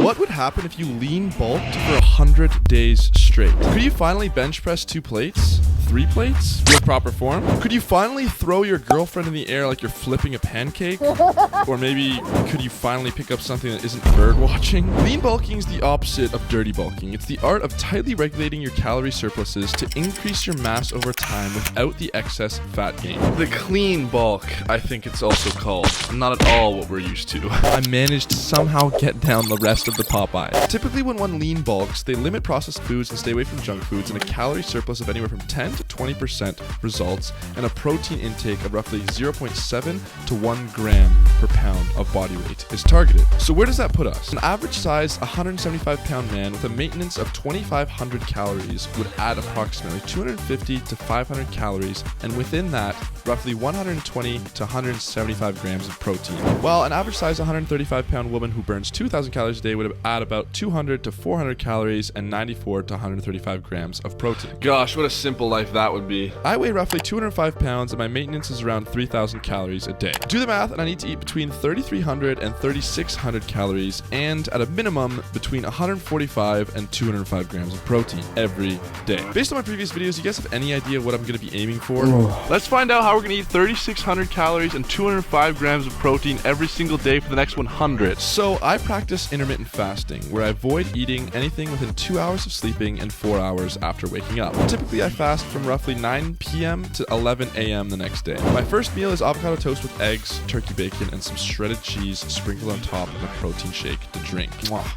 What would happen if you lean bulked for 100 days straight? Could you finally bench press 2 plates? 3 plates? With proper form? Could you finally throw your girlfriend in the air like you're flipping a pancake? Or maybe could you finally pick up something that isn't bird watching? Lean bulking is the opposite of dirty bulking. It's the art of tightly regulating your calorie surpluses to increase your mass over time without the excess fat gain. The clean bulk, I think it's also called. Not at all what we're used to. I managed to somehow get down the rest of the Popeye. Typically when one lean bulks, they limit processed foods and stay away from junk foods, and a calorie surplus of anywhere from 10 to 20% results, and a protein intake of roughly 0.7 to 1 gram per pound of body weight is targeted. So where does that put us? An average size 175 pound man with a maintenance of 2,500 calories would add approximately 250 to 500 calories, and within that, roughly 120 to 175 grams of protein. While an average size 135 pound woman who burns 2,000 calories a day would add about 200 to 400 calories and 94 to 135 grams of protein. Gosh, what a simple life that would be. I weigh roughly 205 pounds and my maintenance is around 3,000 calories a day. Do the math, and I need to eat between 3,300 and 3,600 calories, and at a minimum between 145 and 205 grams of protein every day. Based on my previous videos, you guys have any idea what I'm going to be aiming for? Let's find out how we're going to eat 3,600 calories and 205 grams of protein every single day for the next 100. So I practice intermittent fasting, where I avoid eating anything within 2 hours of sleeping and 4 hours after waking up. Typically I fast from roughly 9 p.m. to 11 a.m. the next day. My first meal is avocado toast with eggs, turkey bacon, and some shredded cheese sprinkled on top of a protein shake to drink.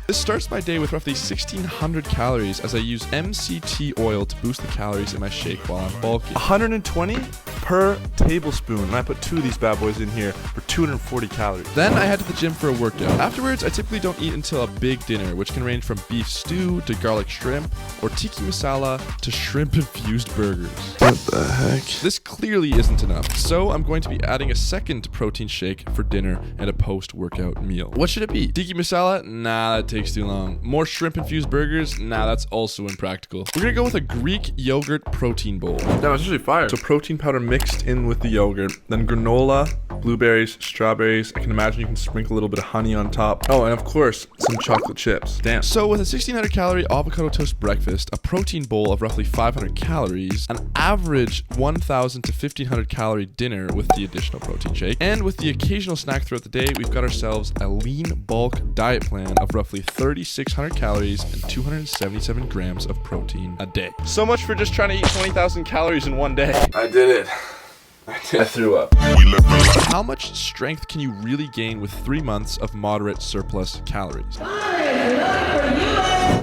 This starts my day with roughly 1,600 calories as I use MCT oil to boost the calories in my shake while I'm bulking. 120 per tablespoon, and I put 2 of these bad boys in here for 240 calories. Then I head to the gym for a workout. Afterwards, I typically don't eat until a big dinner, which can range from beef stew to garlic shrimp, or tiki masala to shrimp-infused burgers. What the heck? This clearly isn't enough, so I'm going to be adding a second protein shake for dinner and a post-workout meal. What should it be? Tiki masala? Nah, that takes too long. More shrimp-infused burgers? Nah, that's also impractical. We're gonna go with a Greek yogurt protein bowl. That was actually fire. So protein powder mixed in with the yogurt, then granola, blueberries, strawberries. I can imagine you can sprinkle a little bit of honey on top. Oh, and of course, some chocolate chips. Damn. So with a 1,600 calorie avocado toast breakfast, a protein bowl of roughly 500 calories, an average 1,000 to 1,500 calorie dinner with the additional protein shake, and with the occasional snack throughout the day, we've got ourselves a lean bulk diet plan of roughly 3,600 calories and 277 grams of protein a day. So much for just trying to eat 20,000 calories in one day. I did it. I threw up. How much strength can you really gain with 3 months of moderate surplus calories?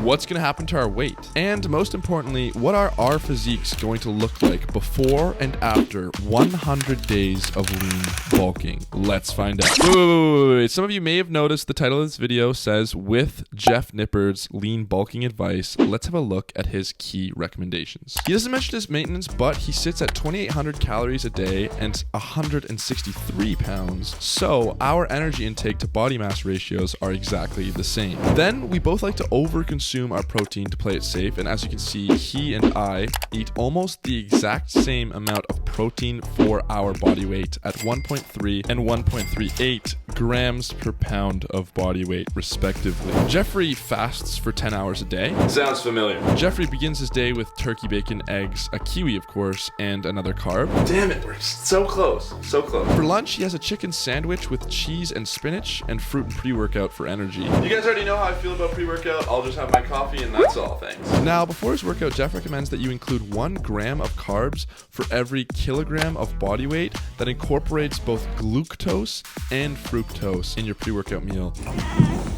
What's going to happen to our weight? And most importantly, what are our physiques going to look like before and after 100 days of lean bulking? Let's find out. Wait. Some of you may have noticed the title of this video says, with Jeff Nippard's lean bulking advice. Let's have a look at his key recommendations. He doesn't mention his maintenance, but he sits at 2,800 calories a day and 163 pounds. So our energy intake to body mass ratios are exactly the same. Then we both like to overconsume our protein to play it safe, and as you can see, he and I eat almost the exact same amount of protein for our body weight at 1.3 and 1.38 grams per pound of body weight respectively. Jeffrey fasts for 10 hours a day. Sounds familiar. Jeffrey begins his day with turkey bacon, eggs, a kiwi of course, and another carb. Damn it, we're so close, so close. For lunch, he has a chicken sandwich with cheese and spinach and fruit and pre-workout for energy. You guys already know how I feel about pre-workout. I'll just have my coffee and that's all, thanks. Now, before his workout, Jeff recommends that you include 1 gram of carbs for every kilogram of body weight that incorporates both glucose and fructose in your pre-workout meal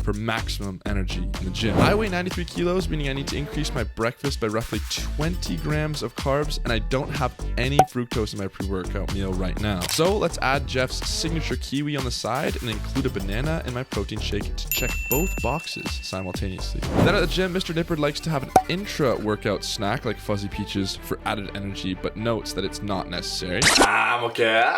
for maximum energy in the gym. I weigh 93 kilos, meaning I need to increase my breakfast by roughly 20 grams of carbs, and I don't have any fructose in my pre-workout meal right now. So let's add Jeff's signature kiwi on the side and include a banana in my protein shake to check both boxes simultaneously. Then at the gym, Mr. Nippard likes to have an intra-workout snack like fuzzy peaches for added energy, but notes that it's not necessary. I'm okay.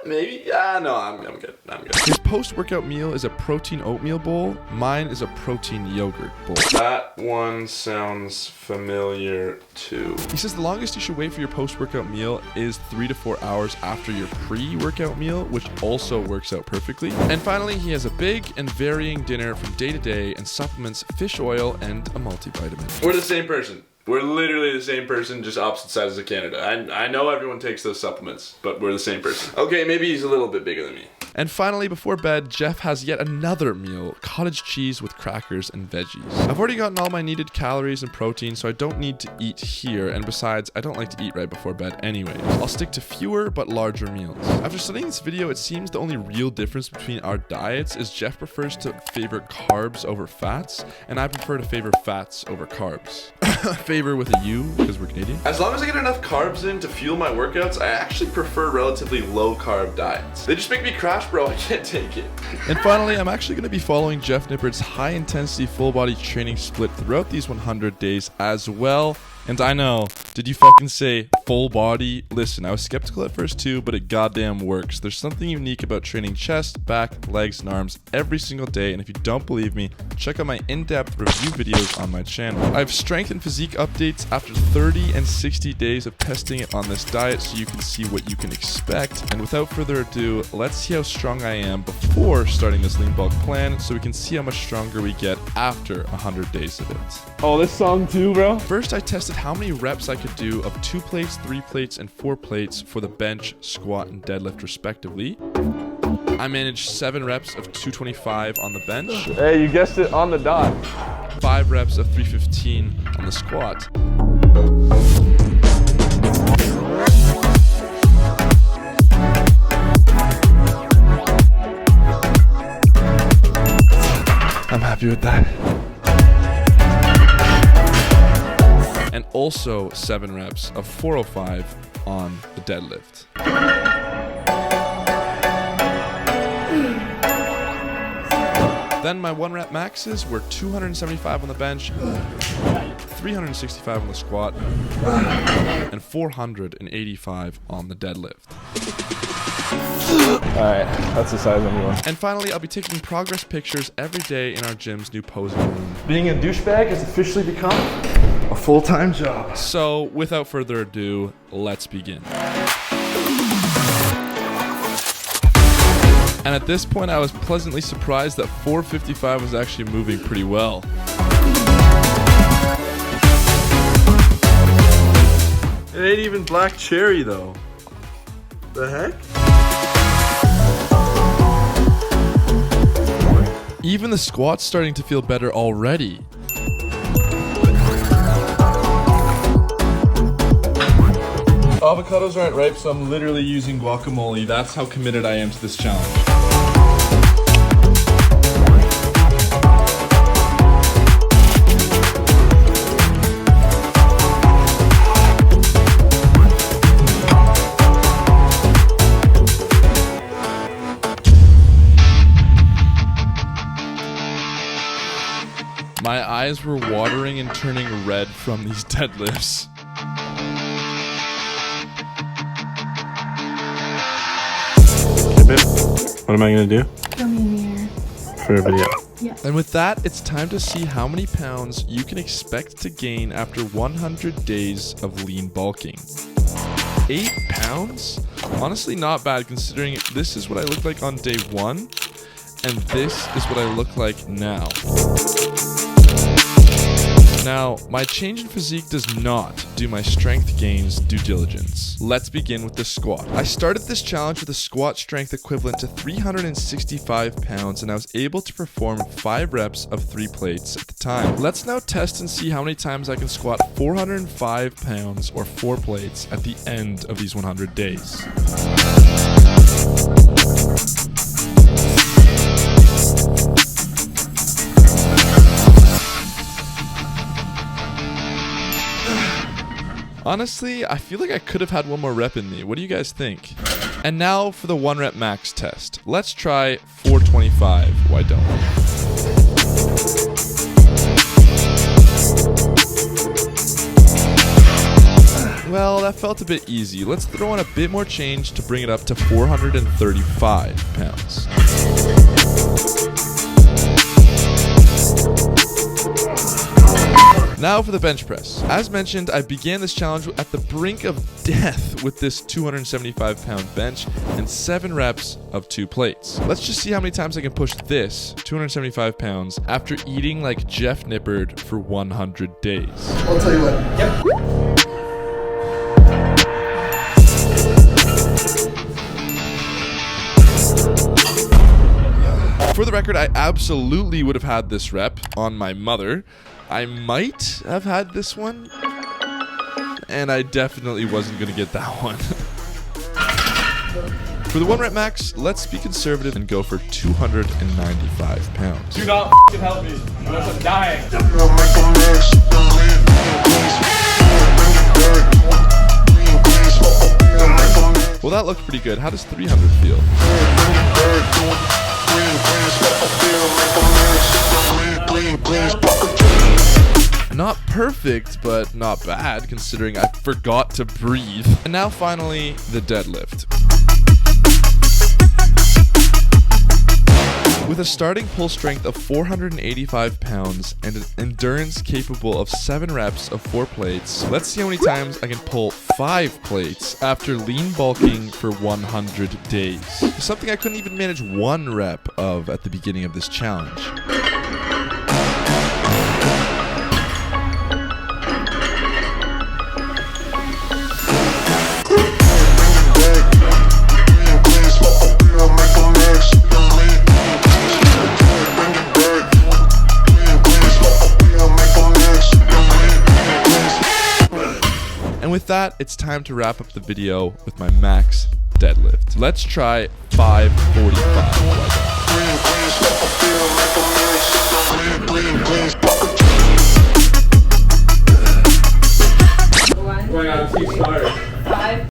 Maybe. No, I'm good. I'm good. His post-workout meal is a protein oatmeal bowl. Mine is a protein yogurt bowl. That one sounds familiar too. He says the longest you should wait for your post-workout meal is 3 to 4 hours after your pre-workout meal, which also works out perfectly. And finally, he has a big and varying dinner from day to day and supplements fish oil and a multivitamin. We're the same person. We're literally the same person, just opposite sides of Canada. I know everyone takes those supplements, but we're the same person. Okay, maybe he's a little bit bigger than me. And finally, before bed, Jeff has yet another meal, cottage cheese with crackers and veggies. I've already gotten all my needed calories and protein, so I don't need to eat here, and besides, I don't like to eat right before bed anyways. I'll stick to fewer but larger meals. After studying this video, it seems the only real difference between our diets is Jeff prefers to favor carbs over fats, and I prefer to favor fats over carbs. Favor with a U, because we're Canadian. As long as I get enough carbs in to fuel my workouts, I actually prefer relatively low carb diets. They just make me crash, bro. I can't take it. And finally, I'm actually going to be following Jeff Nippard's high intensity full body training split throughout these 100 days as well. And I know, did you fucking say full body? Listen, I was skeptical at first too, but it goddamn works. There's something unique about training chest, back, legs, and arms every single day, and if you don't believe me, check out my in-depth review videos on my channel. I have strength and physique updates after 30 and 60 days of testing it on this diet so you can see what you can expect. And without further ado, let's see how strong I am before starting this lean bulk plan so we can see how much stronger we get after 100 days of it. Oh, this song too, bro? First, I tested how many reps I could do of 2 plates, 3 plates, and 4 plates for the bench, squat, and deadlift respectively. I managed 7 reps of 225 on the bench. Hey, you guessed it on the dot. 5 reps of 315 on the squat. I'm happy with that. And also 7 reps of 405 on the deadlift. Then my 1 rep maxes were 275 on the bench, 365 on the squat, and 485 on the deadlift. Alright, that's the size I'm going. And finally, I'll be taking progress pictures every day in our gym's new posing room. Being a douchebag has officially become a full-time job. So, without further ado, let's begin. And at this point, I was pleasantly surprised that 455 was actually moving pretty well. It ain't even black cherry though. The heck? Even the squat's starting to feel better already. Avocados aren't ripe, so I'm literally using guacamole. That's how committed I am to this challenge. My eyes were watering and turning red from these deadlifts. What am I gonna do? Film me here. For a video. Yeah. And with that, it's time to see how many pounds you can expect to gain after 100 days of lean bulking. 8 pounds? Honestly, not bad considering this is what I look like on day 1, and this is what I look like now. Now, my change in physique does not do my strength gains due diligence. Let's begin with the squat. I started this challenge with a squat strength equivalent to 365 pounds, and I was able to perform 5 reps of 3 plates at the time. Let's now test and see how many times I can squat 405 pounds or 4 plates at the end of these 100 days. Honestly, I feel like I could have had 1 more rep in me. What do you guys think? And now for the 1 rep max test. Let's try 425. Why don't we? Well, that felt a bit easy. Let's throw in a bit more change to bring it up to 435 pounds. Now for the bench press. As mentioned, I began this challenge at the brink of death with this 275-pound bench and 7 reps of 2 plates. Let's just see how many times I can push this 275 pounds after eating like Jeff Nippard for 100 days. I'll tell you what. Yep. For the record, I absolutely would have had this rep on my mother. I might have had this one, and I definitely wasn't going to get that one. For the 1 rep max, let's be conservative and go for 295 pounds. Do not help me, unless I'm dying. Well, that looked pretty good. How does 300 feel? Not perfect, but not bad, considering I forgot to breathe. And now finally, the deadlift. With a starting pull strength of 485 pounds and an endurance capable of 7 reps of 4 plates, let's see how many times I can pull 5 plates after lean bulking for 100 days. Something I couldn't even manage 1 rep of at the beginning of this challenge. And with that, it's time to wrap up the video with my max deadlift. Let's try 545.